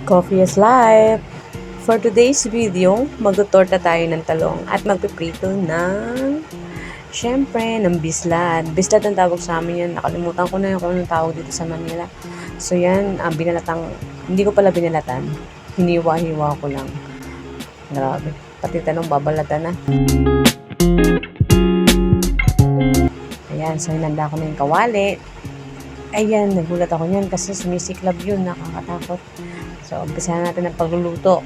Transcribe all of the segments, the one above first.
Coffee is life! For today's video, magtutorta tayo ng talong at magpiprito ng, syempre, ng bislad. Bislad ang tawag sa amin yan. Nakalimutan ko na yung kung anong tawag dito sa Manila. So yan, binalatang, hindi ko pala binalatan. Hiniwa-hiwa ko lang. Grabe. Pati talong babalatan na. Ayan, so hinanda ko na yung kawali. Ayan, nagulat ako niyan kasi sumisiklab yun, nakakatakot. So, umpisahan natin ang pagluluto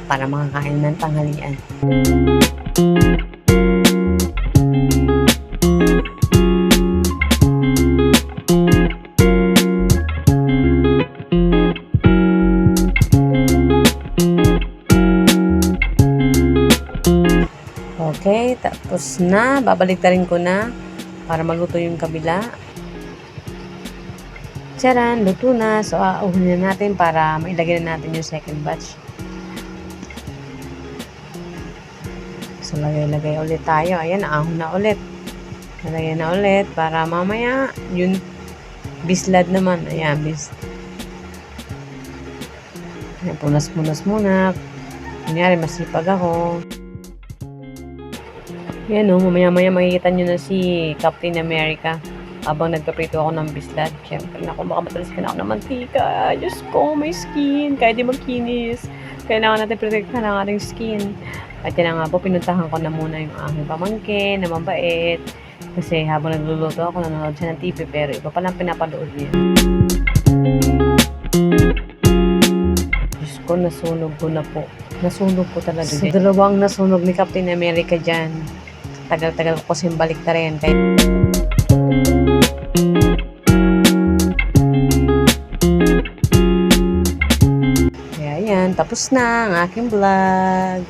para makakain ng tanghalian. Okay, tapos na. Babaliktarin ko na para maluto yung kabila. Charan, luto na. So, auhunin na natin para mailagay na natin yung second batch. So, lagay ulit tayo. Ayan, ahon na ulit. Lagay na ulit para mamaya yung bislad naman. Ayan, Ayan, punas-punas muna. Kunyari, masipag ako. Ayan o, mamaya-maya makikita nyo na si Captain America. Habang nagpaprito ako ng bislad, syempre, naku, baka matalis ka na ako ng mantika. Diyos ko, may skin. Kaya di magkinis. Kailangan natin protektahan ang ating skin. At yan nga po, pinuntahan ko na muna yung aking pamangkin na mabait. Kasi habang nagluluto ako, nanonood siya ng TV, pero iba palang pinapanood niya. Diyos ko, nasunog ko na po. Nasunog po talaga. So, dalawang nasunog ni Captain America dyan. Tagal-tagal ko kasing balik na rin. Kaya yan, tapos na ang aking vlog.